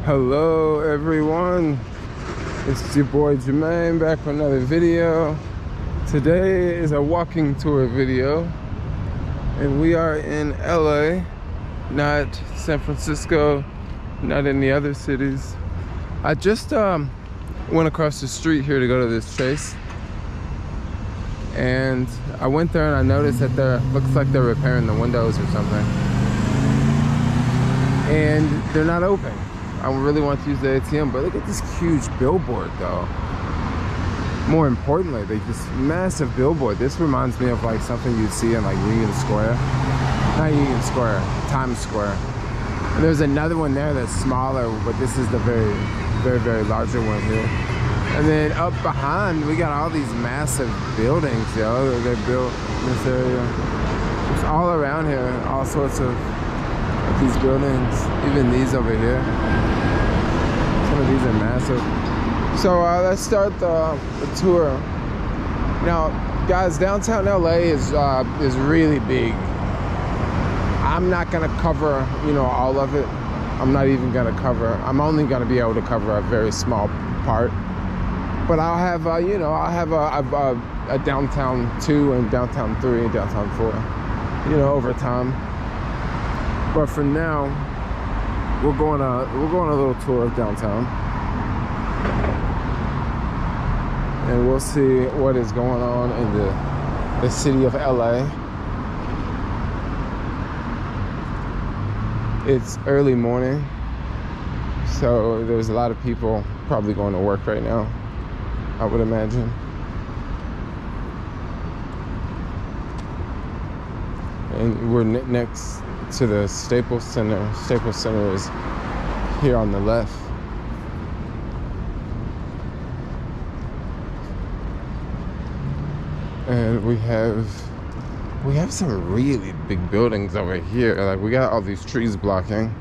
Hello everyone, it's your boy Jermaine back for another video. Today is a walking tour video and we are in LA, not San Francisco, not any other cities. I just went across the street here to go to this Chase, and I went there and I noticed that there looks like they're repairing the windows or something, and they're not open. I really want to use the ATM, but look at this huge billboard though. More importantly, like this massive billboard. This reminds me of like something you'd see in like Union Square. Not Union Square, Times Square. And there's another one there that's smaller, but this is the very larger one here. And then up behind, we got all these massive buildings, yo. They built in this area. It's all around here, all sorts of these buildings, even these over here. Some of these are massive. So let's start the tour. Now, guys, downtown LA is really big. I'm not gonna cover, all of it. I'm not even gonna cover. I'm only gonna be able to cover a very small part. But I'll have, I'll have a downtown 2 and downtown 3 and downtown 4, over time. But for now, we're going a little tour of downtown, and we'll see what is going on in the city of LA. It's early morning, so there's a lot of people probably going to work right now, I would imagine. And we're next to the Staples Center. Staples Center is here on the left. And we have some really big buildings over here. Like, we got all these trees blocking.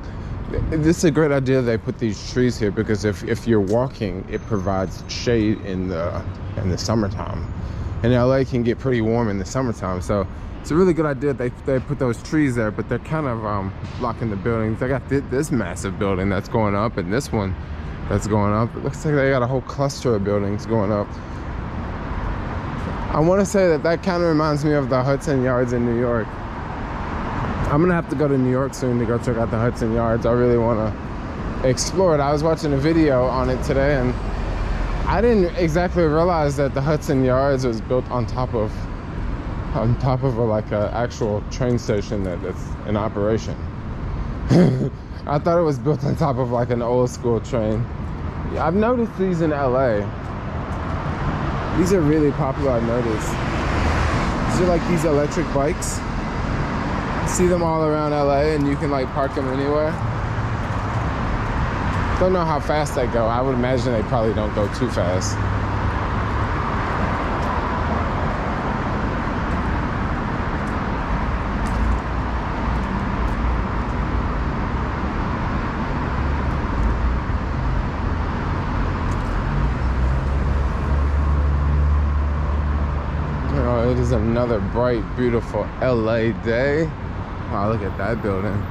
This is a great idea they put these trees here, because if you're walking, it provides shade in the summertime. And LA can get pretty warm in the summertime, so it's a really good idea they put those trees there, but they're kind of blocking the buildings. They got this massive building that's going up, and this one that's going up. It looks like they got a whole cluster of buildings going up. I want to say that kind of reminds me of the Hudson Yards in New York. I'm gonna have to go to New York soon to go check out the Hudson Yards. I really want to explore it. I was watching a video on it today, and I didn't exactly realize that the Hudson Yards was built on top of like a actual train station that's in operation. I thought it was built on top of like an old school train. Yeah, I've noticed these in LA. These are really popular, I've noticed. These are like these electric bikes. You see them all around LA, and you can like park them anywhere. Don't know how fast they go. I would imagine they probably don't go too fast. It is another bright, beautiful LA day. Wow, look at that building.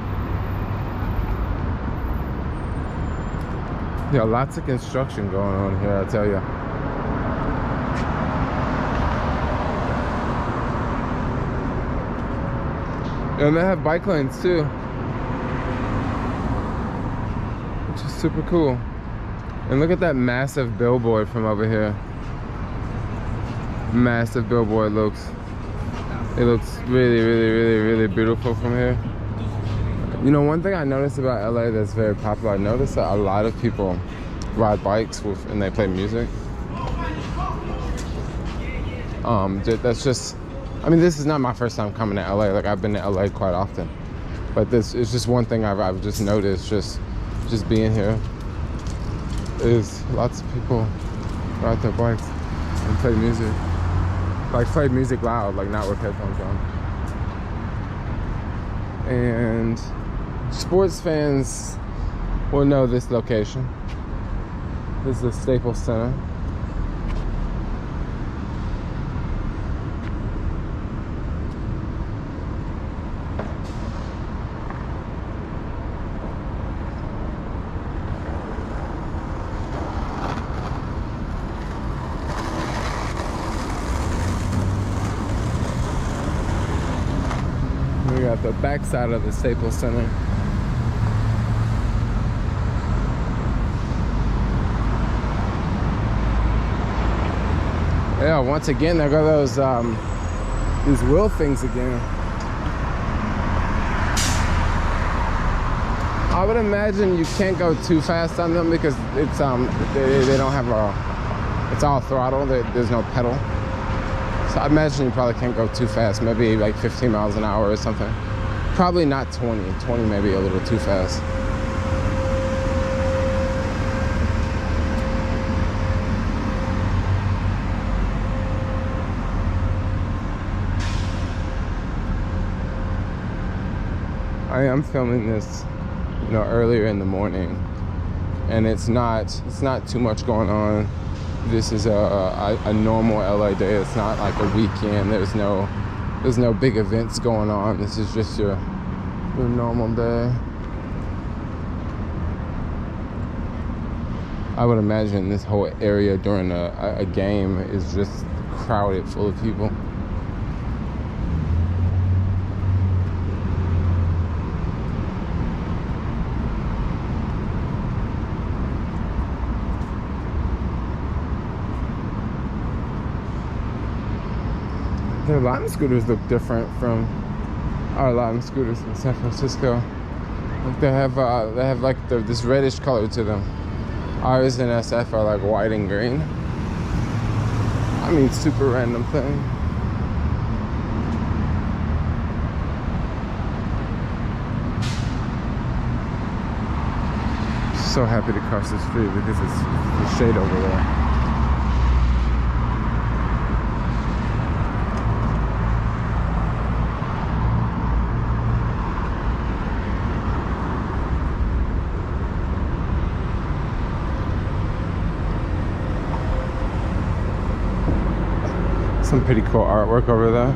Yeah, lots of construction going on here, I tell you. And they have bike lanes too, which is super cool. And look at that massive billboard from over here. Massive billboard. It looks really beautiful from here. One thing I noticed about LA that's very popular, I noticed that a lot of people ride bikes and they play music. That's just, this is not my first time coming to LA. Like, I've been to LA quite often, but this is just one thing I've just noticed just being here, is lots of people ride their bikes and play music. Like, play music loud, like not with headphones on. And sports fans will know this location. This is the Staples Center. We got the backside of the Staples Center. Yeah, once again, there go those these wheel things again. I would imagine you can't go too fast on them because it's they don't have a, it's all throttle. There's no pedal. So I imagine you probably can't go too fast. Maybe like 15 miles an hour or something. Probably not 20. 20 maybe a little too fast. I am filming this, you know, earlier in the morning, and it's not too much going on. This is a normal LA day. It's not like a weekend. There's no big events going on. This is just your normal day. I would imagine this whole area during a game is just crowded full of people. Their Lime scooters look different from our Lime scooters in San Francisco. Like they have like this reddish color to them. Ours in SF are like white and green. I mean, super random thing. So happy to cross the street because it's the shade over there. Some pretty cool artwork over there.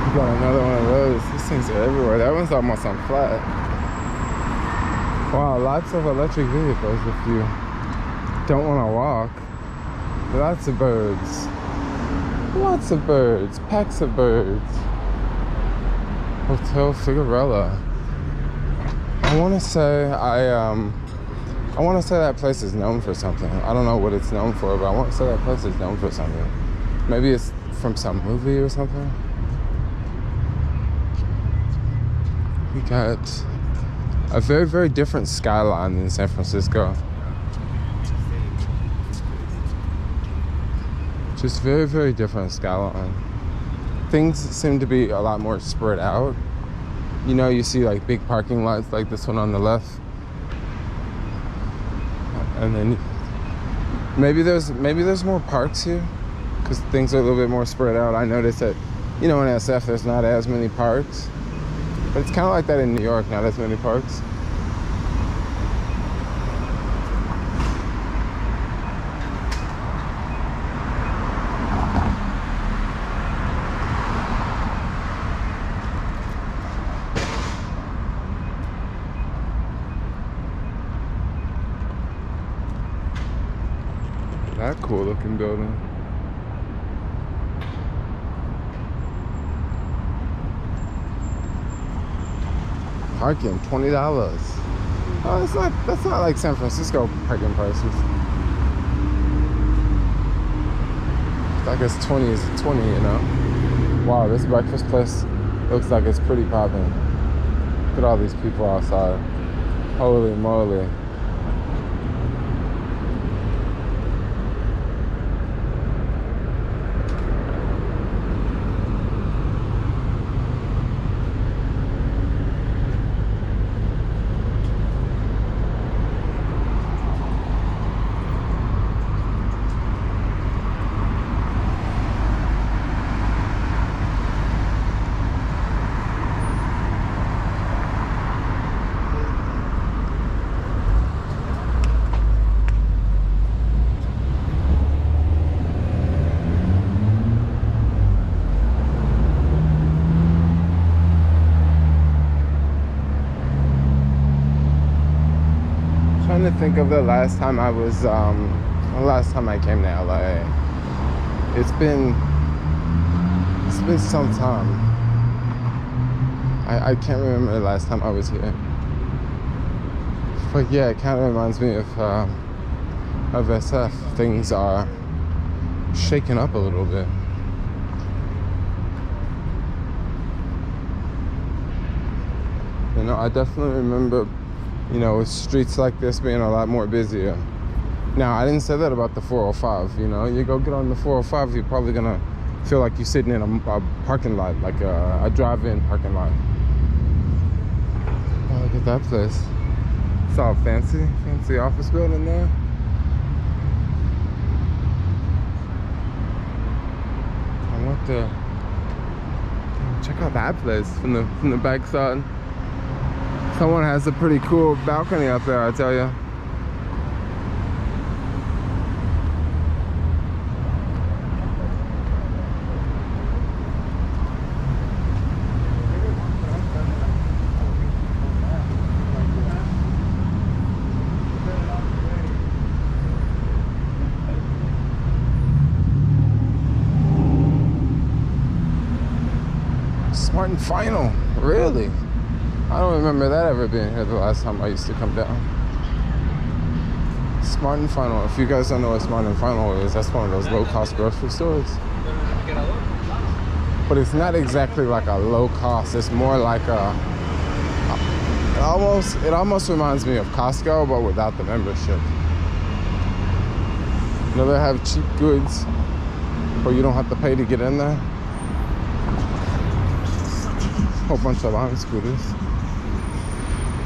We got another one of those. These things are everywhere. That one's almost on flat. Wow, lots of electric vehicles if you don't want to walk. Lots of birds. Lots of birds. Packs of birds. Hotel Figueroa. I want to say that place is known for something. I don't know what it's known for, but I want to say that place is known for something. Maybe it's from some movie or something. We got a very, very different skyline than San Francisco. Just very, very different skyline. Things seem to be a lot more spread out. You know, you see like big parking lots like this one on the left. And then maybe there's more parks here because things are a little bit more spread out. I noticed that, you know, in SF there's not as many parks. But it's kind of like that in New York, not as many parks. That cool looking building. Parking, $20. Oh, that's not like San Francisco parking prices. Like it's 20 is 20, you know. Wow, this breakfast place looks like it's pretty popping. Look at all these people outside. Holy moly. think of the last time I was, the last time I came to LA. It's been some time. I can't remember the last time I was here. But yeah, it kind of reminds me of SF. Things are shaken up a little bit. You know, I definitely remember, you know, streets like this being a lot more busier. Now, I didn't say that about the 405, you know. You go get on the 405, you're probably gonna feel like you're sitting in a parking lot, like a drive-in parking lot. Oh, look at that place. It's all fancy office building there. I want to check out that place from the back side. Someone has a pretty cool balcony up there, I tell you. Smart and Final, really? I don't remember that ever being here the last time I used to come down. Smart and Final. If you guys don't know what Smart and Final is, that's one of those low-cost grocery stores. But it's not exactly like a low cost. It's more like it almost reminds me of Costco, but without the membership. You know, they have cheap goods, but you don't have to pay to get in there. Whole bunch of Lime scooters.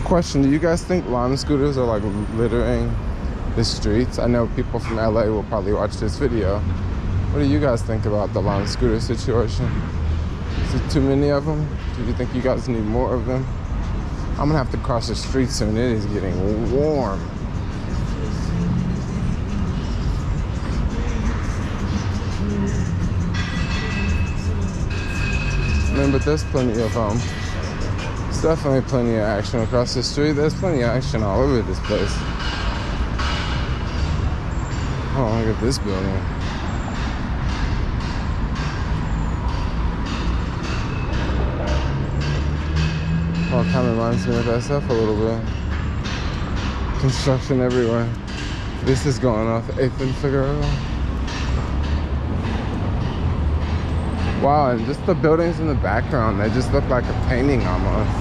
Question, do you guys think Lime scooters are like littering the streets? I know people from LA will probably watch this video. What do you guys think about the Lime scooter situation? Is it too many of them? Do you think you guys need more of them? I'm gonna have to cross the street soon. It is getting warm. I mean, but there's plenty of there's definitely plenty of action across the street. There's plenty of action all over this place. Oh, look at this building. Oh, it kind of reminds me of SF a little bit. Construction everywhere. This is going off 8th and Figueroa. Wow, and just the buildings in the background, they just look like a painting almost.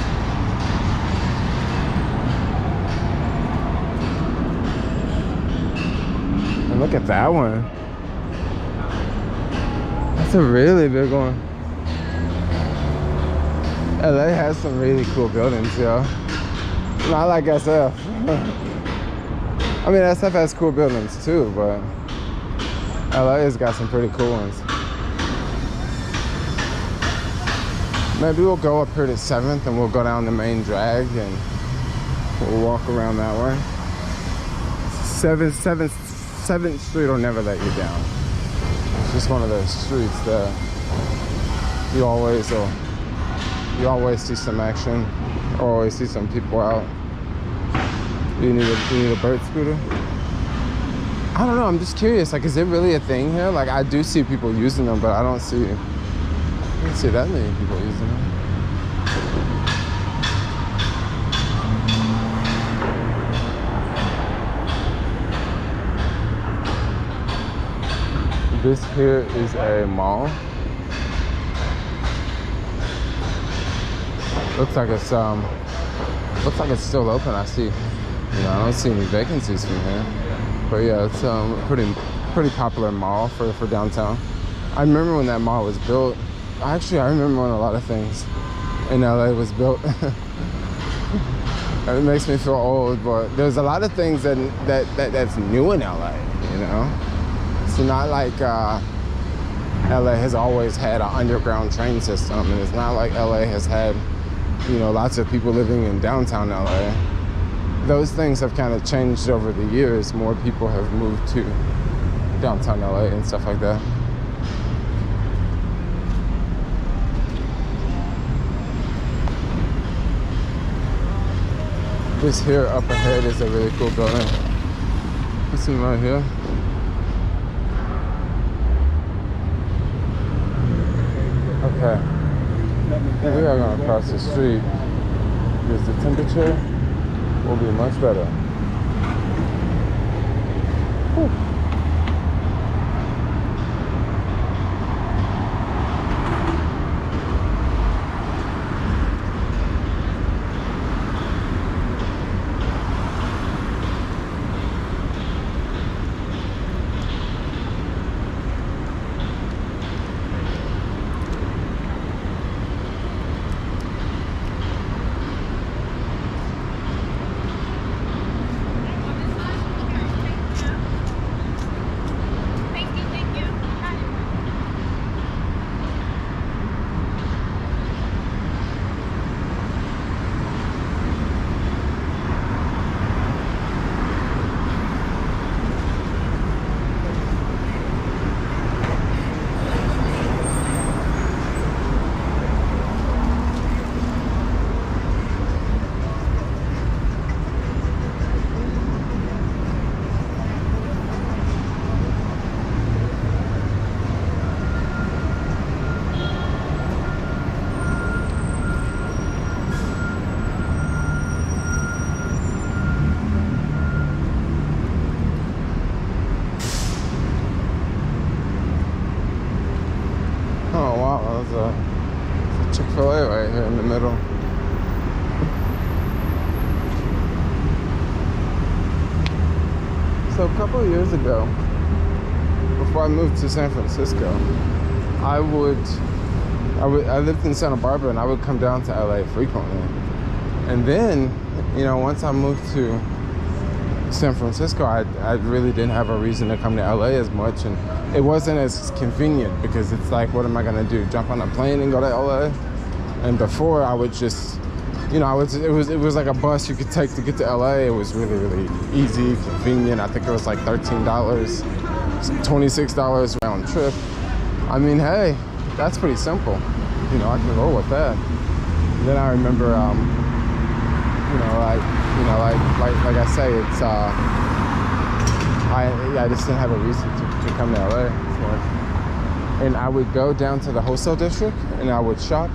And look at that one. That's a really big one. LA has some really cool buildings, yo. Not like SF. I mean, SF has cool buildings too, but LA has got some pretty cool ones. Maybe we'll go up here to 7th and we'll go down the main drag and we'll walk around that way. 7th Street will never let you down. It's just one of those streets that you always see some action, or always see some people out. You need a bird scooter? I don't know, I'm just curious, like, is it really a thing here? Like, I do see people using them, but I don't see that many people using them. This here is a mall. Looks like it's still open. I see, I don't see any vacancies from here. But yeah, it's a pretty popular mall for downtown. I remember when that mall was built. Actually, I remember when a lot of things in LA was built. And it makes me feel old, but there's a lot of things that's new in LA, you know? It's not like LA has always had an underground train system, and it's not like LA has had, lots of people living in downtown LA. Those things have kind of changed over the years. More people have moved to downtown LA and stuff like that. This here up ahead is a really cool building. You see right here. Okay. We are going to cross the street because the temperature will be much better. Whew. Chick-fil-A right here in the middle. So a couple of years ago, before I moved to San Francisco, I lived in Santa Barbara and I would come down to LA frequently. And then, you know, once I moved to San Francisco, I really didn't have a reason to come to LA as much, and it wasn't as convenient because it's like, what am I gonna do? Jump on a plane and go to LA? And before, I would just, you know, it was like a bus you could take to get to LA. It was really, really easy, convenient. I think it was like $13, $26 round trip. I mean, hey, that's pretty simple. You know, I can roll with that. And then I remember, like I say, it's I just didn't have a reason to come to LA. So, and I would go down to the Wholesale District and I would shop.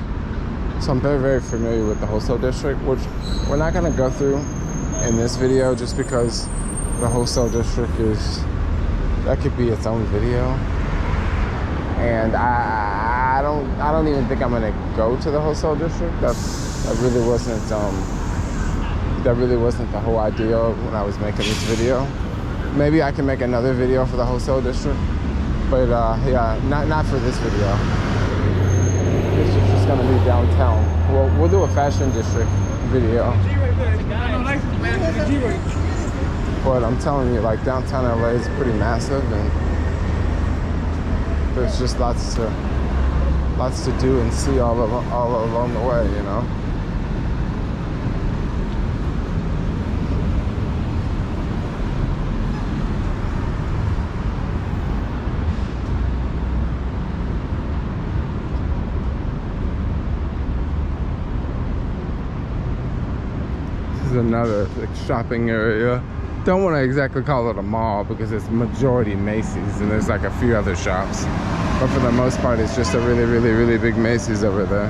So I'm very, very familiar with the Wholesale District, which we're not gonna go through in this video just because the Wholesale District that could be its own video. And I don't even think I'm gonna go to the Wholesale District. That really wasn't the whole idea when I was making this video. Maybe I can make another video for the Wholesale District, but yeah, not for this video. This is just gonna be downtown. We'll do a fashion district video. But I'm telling you, like, downtown LA is pretty massive, and there's just lots to do and see all along the way, you know. Another like shopping area. Don't want to exactly call it a mall because it's majority Macy's and there's like a few other shops, but for the most part it's just a really, really, really big Macy's over there.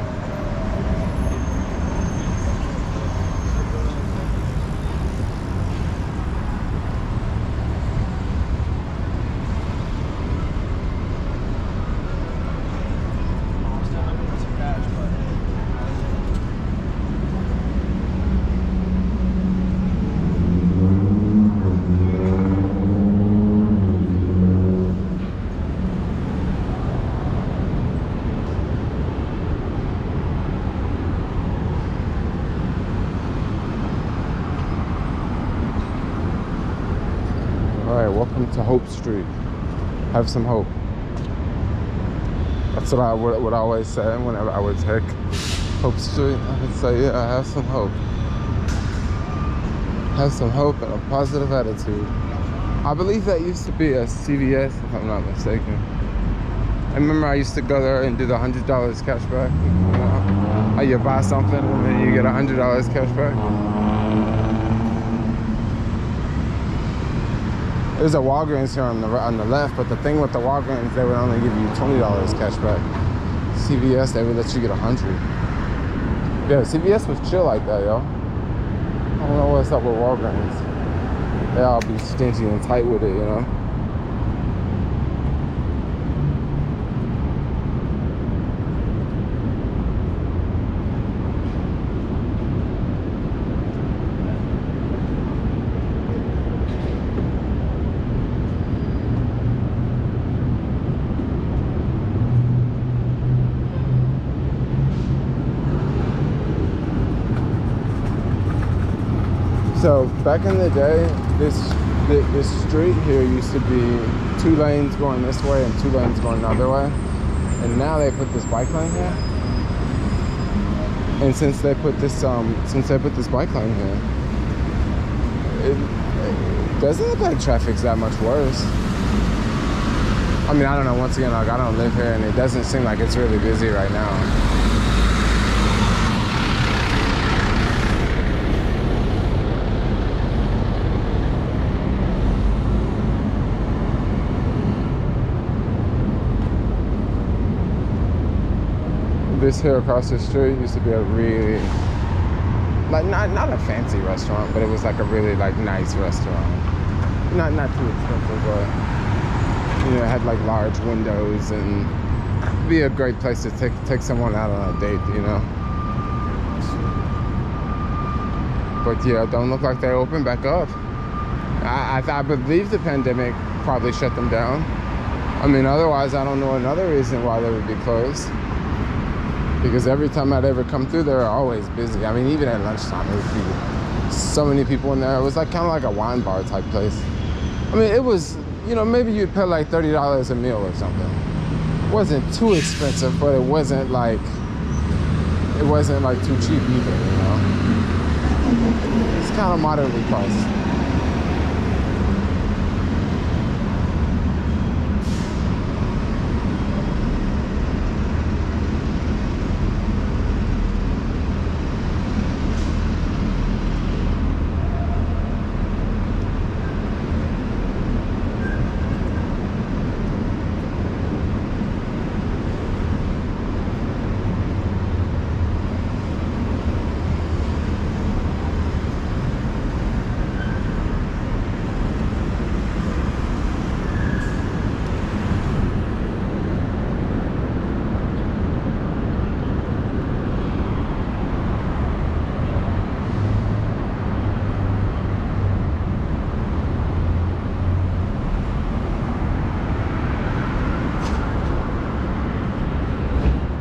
Welcome to Hope Street. Have some hope. That's what I would always say whenever I would take Hope Street. I would say, yeah, have some hope. Have some hope and a positive attitude. I believe that used to be a CVS, if I'm not mistaken. I remember I used to go there and do the $100 cash back. You know, how you buy something and then you get $100 cash back. There's a Walgreens here on the left, but the thing with the Walgreens, they would only give you $20 cash back. CVS, they would let you get $100. Yeah, CVS was chill like that, yo. I don't know what's up with Walgreens. They all be stingy and tight with it, you know. So back in the day, this street here used to be 2 lanes going this way and 2 lanes going the other way, and now they put this bike lane here. And since they put this bike lane here, it doesn't look like traffic's that much worse. I mean, I don't know. Once again, like, I don't live here, and it doesn't seem like it's really busy right now. This here across the street used to be a really, like, not a fancy restaurant, but it was like a really like nice restaurant. Not too expensive, but you know, it had like large windows and be a great place to take someone out on a date, you know. But yeah, don't look like they open back up. I believe the pandemic probably shut them down. I mean, otherwise I don't know another reason why they would be closed. Because every time I'd ever come through, they were always busy. I mean, even at lunchtime, there would be so many people in there. It was like kind of like a wine bar type place. I mean, it was, you know, maybe you'd pay like $30 a meal or something. It wasn't too expensive, but it wasn't like too cheap either, you know. It's kind of moderately priced.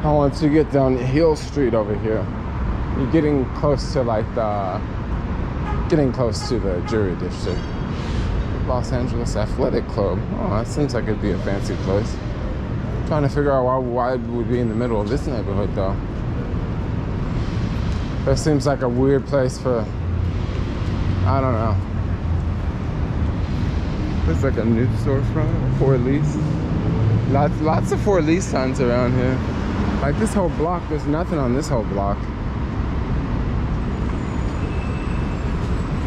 I want to get down Hill Street over here. You're getting close to like the Jury District. Los Angeles Athletic Club. Oh, that seems like it'd be a fancy place. I'm trying to figure out why it would be in the middle of this neighborhood though. That seems like a weird place for, I don't know. It's like a new storefront, for lease. Lots of for lease signs around here. Like this whole block, there's nothing on this whole block.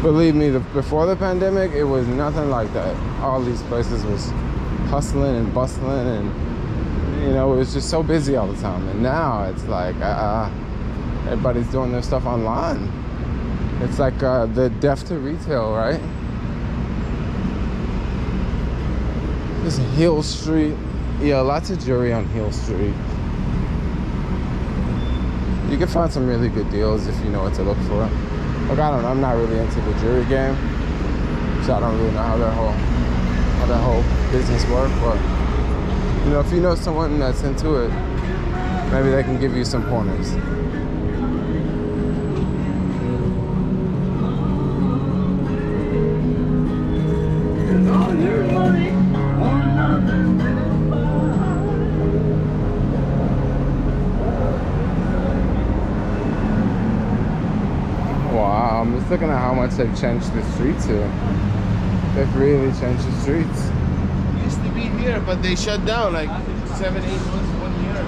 Believe me, before the pandemic, it was nothing like that. All these places was hustling and bustling, and you know, it was just so busy all the time. And now it's like, everybody's doing their stuff online. It's like the death to retail, right? This Hill Street, yeah, lots of jewelry on Hill Street. You can find some really good deals if you know what to look for. Like, I don't know, I'm not really into the jewelry game, so I don't really know how that whole business works. But you know, if you know someone that's into it, maybe they can give you some pointers. Wow, I'm just looking at how much they've changed the streets here. They've really changed the streets. Used to be here, but they shut down like 7-8 months, 1 year.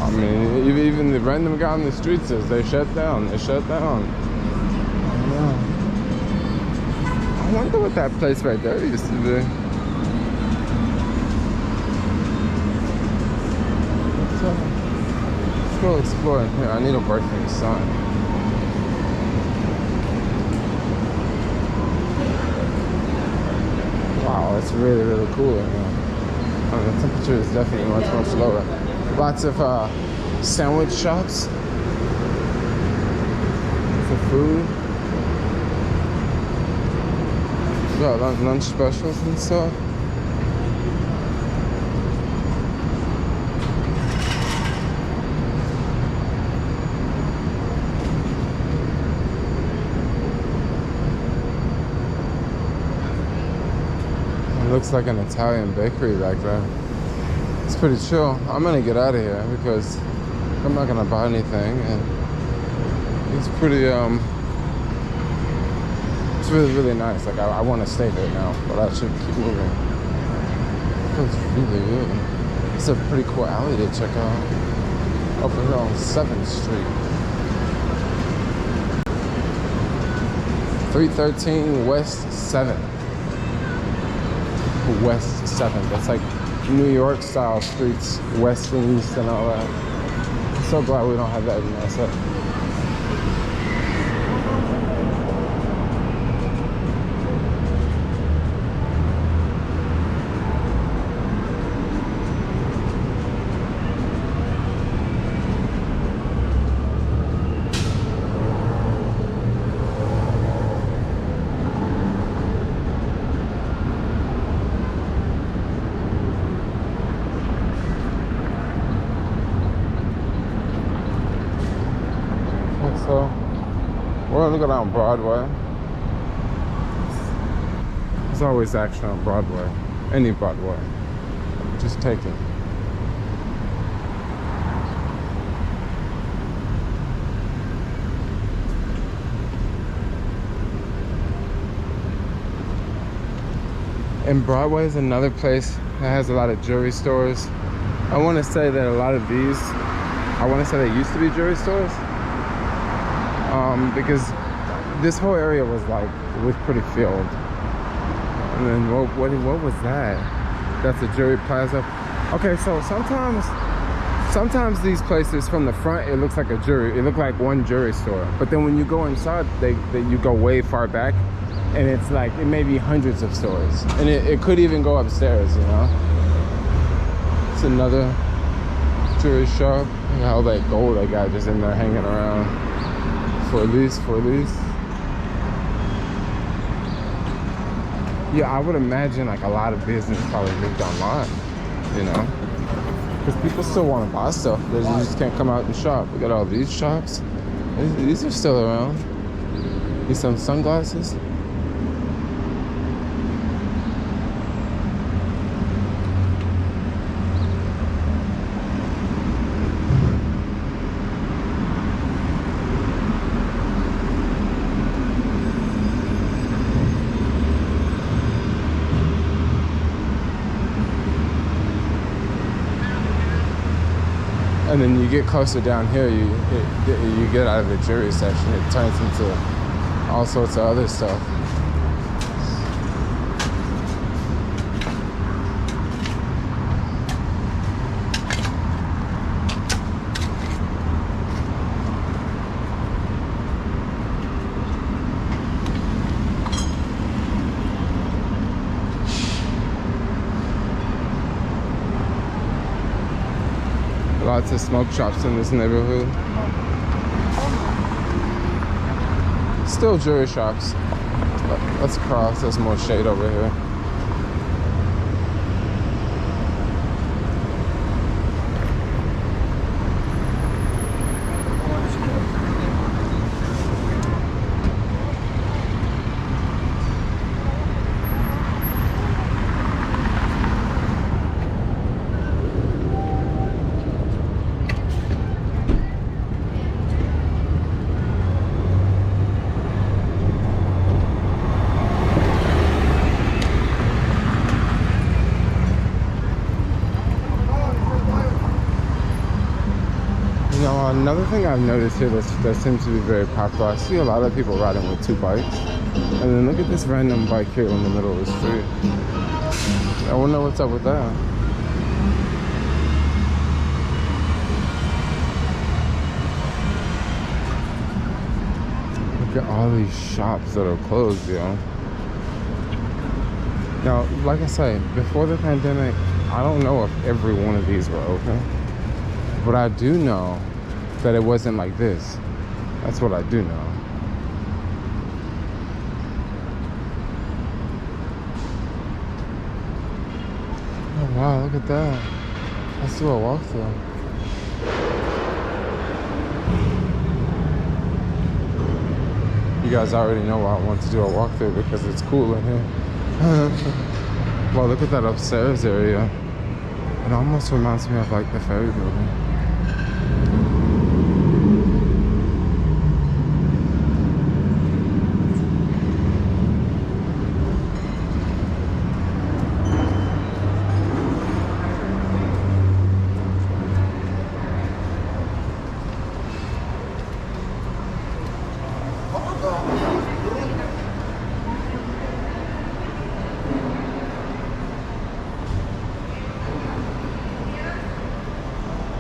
I mean, even the random guy on the street says they shut down. They shut down. I wonder what that place right there used to be. Let's go explore in here. I need a break from the sun. Wow, it's really, really cool right now. The temperature is definitely much, much lower. Lots of sandwich shops for food. Got lunch specials and stuff. It looks like an Italian bakery back there. It's pretty chill. I'm gonna get out of here because I'm not gonna buy anything, and it's pretty it's really, really nice. Like I want to stay there now, but I should keep moving. It's really good. It's a pretty cool alley to check out over here on 7th Street. 313 West 7th. West 7th. That's like New York style streets, west and east and all that. I'm so glad we don't have that in SF. So we're gonna go down Broadway. There's always action on Broadway, any Broadway. Just take it. And Broadway is another place that has a lot of jewelry stores. I want to say that a lot of these, I want to say they used to be jewelry stores. Because this whole area was pretty filled. And then what was that? That's a jewelry plaza. Okay, so sometimes these places from the front it looks like a jewelry. It looked like one jewelry store. But then when you go inside, you go way far back, and it's like it may be hundreds of stores, and it could even go upstairs. You know, it's another jewelry shop. And all that gold I got just in there hanging around. For lease. Yeah, I would imagine like a lot of business probably moved online, you know, because people still want to buy stuff. They just can't come out and shop. We got all these shops. These are still around. Need some sunglasses. And then you get closer down here, you get out of the jewelry section. It turns into all sorts of other stuff. Lots of smoke shops in this neighborhood. Still jewelry shops. But let's cross. There's more shade over here. Another thing I've noticed here that seems to be very popular, I see a lot of people riding with 2 bikes. And then look at this random bike here in the middle of the street. I wonder what's up with that. Look at all these shops that are closed, yo. Now, like I say, before the pandemic, I don't know if every one of these were open. But I do know that it wasn't like this. That's what I do know. Oh wow, look at that. Let's do a walkthrough. You guys already know why I want to do a walkthrough, because it's cool in here. Well, look at that upstairs area. It almost reminds me of like the ferry building.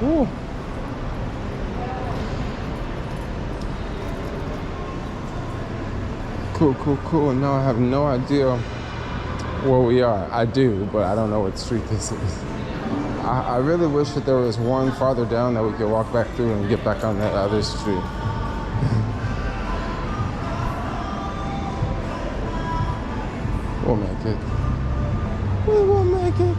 Ooh. Cool. Now I have no idea where we are. I do, but I don't know what street this is. I really wish that there was one farther down that we could walk back through and get back on that other street. We'll make it. We will make it.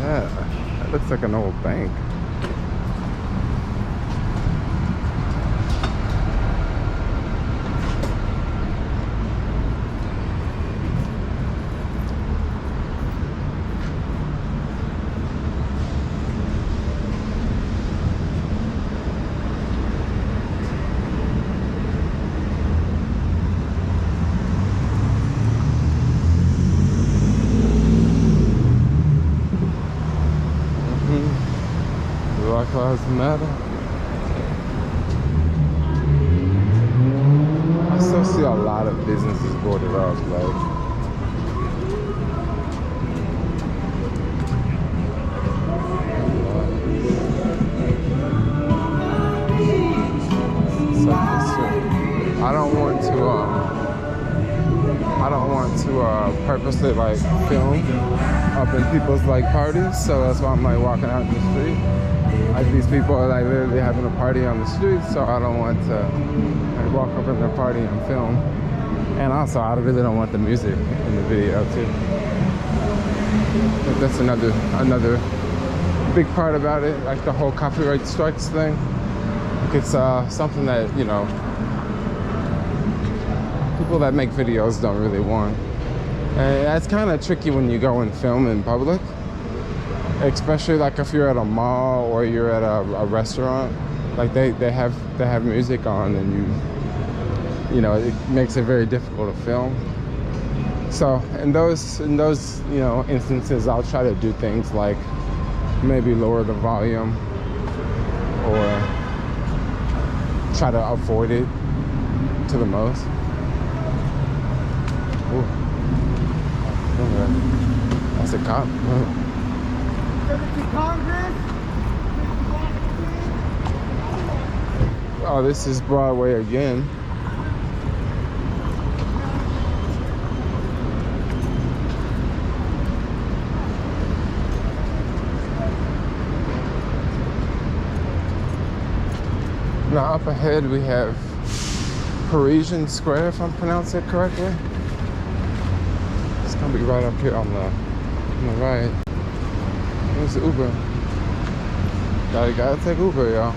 That looks like an old bank. Black Lives Matter. I still see a lot of businesses boarded up, like. I don't want to purposely like film up in people's like parties, so that's why I'm like walking out in the street. Like these people are like literally having a party on the street, so I don't want to like walk up in their party and film. And also, I really don't want the music in the video too. But that's another big part about it, like the whole copyright strikes thing. It's something that, you know, people that make videos don't really want. And that's kind of tricky when you go and film in public, especially like if you're at a mall or you're at a restaurant. Like they have music on, and you know, it makes it very difficult to film. So in those you know instances, I'll try to do things like maybe lower the volume or try to avoid it to the most. Ooh. That's a cop. Oh, this is Broadway again. Now up ahead we have Parisian Square, if I'm pronouncing it correctly. It's gonna be right up here on the right. There's the Uber. Gotta take Uber, y'all.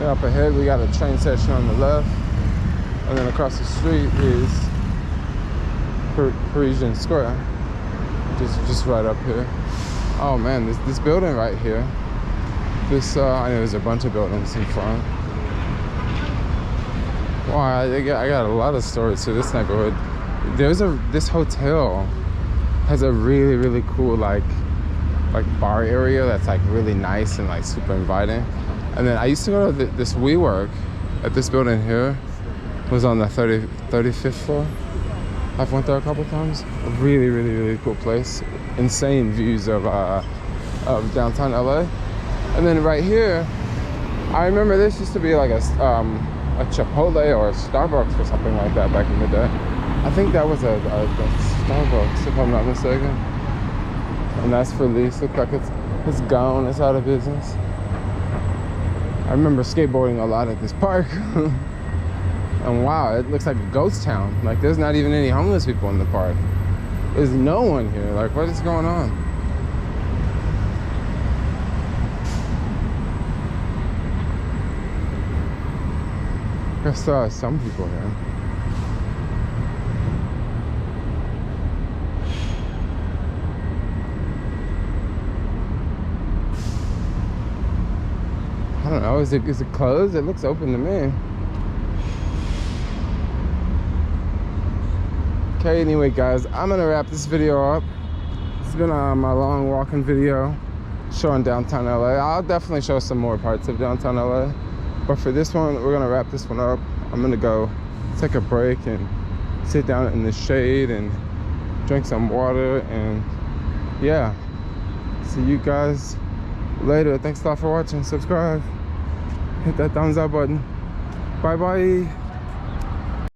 Up ahead we got a train station on the left, and then across the street is Parisian Square, just right up here. Oh man, this building right here, this I know there's a bunch of buildings in front. Wow, I got a lot of stories to this neighborhood. This hotel has a really cool like bar area that's like really nice and like super inviting. And then I used to go to this WeWork at this building here. It was on the 35th floor. I've went there a couple times. A really cool place. Insane views of downtown LA. And then right here, I remember this used to be like a Chipotle or a Starbucks or something like that back in the day. I think that was a Starbucks, if I'm not mistaken. And that's for lease. Looks like it's gone. It's out of business. I remember skateboarding a lot at this park. And wow, it looks like a ghost town. Like there's not even any homeless people in the park. There's no one here. Like what is going on? I saw some people here. I don't know, is it closed? It looks open to me. Okay, anyway guys, I'm gonna wrap this video up. It's been my long walking video showing downtown LA. I'll definitely show some more parts of downtown LA. But for this one, we're gonna wrap this one up. I'm gonna go take a break and sit down in the shade and drink some water, and yeah, see you guys later. Thanks a lot for watching. Subscribe, hit that thumbs up button. Bye bye.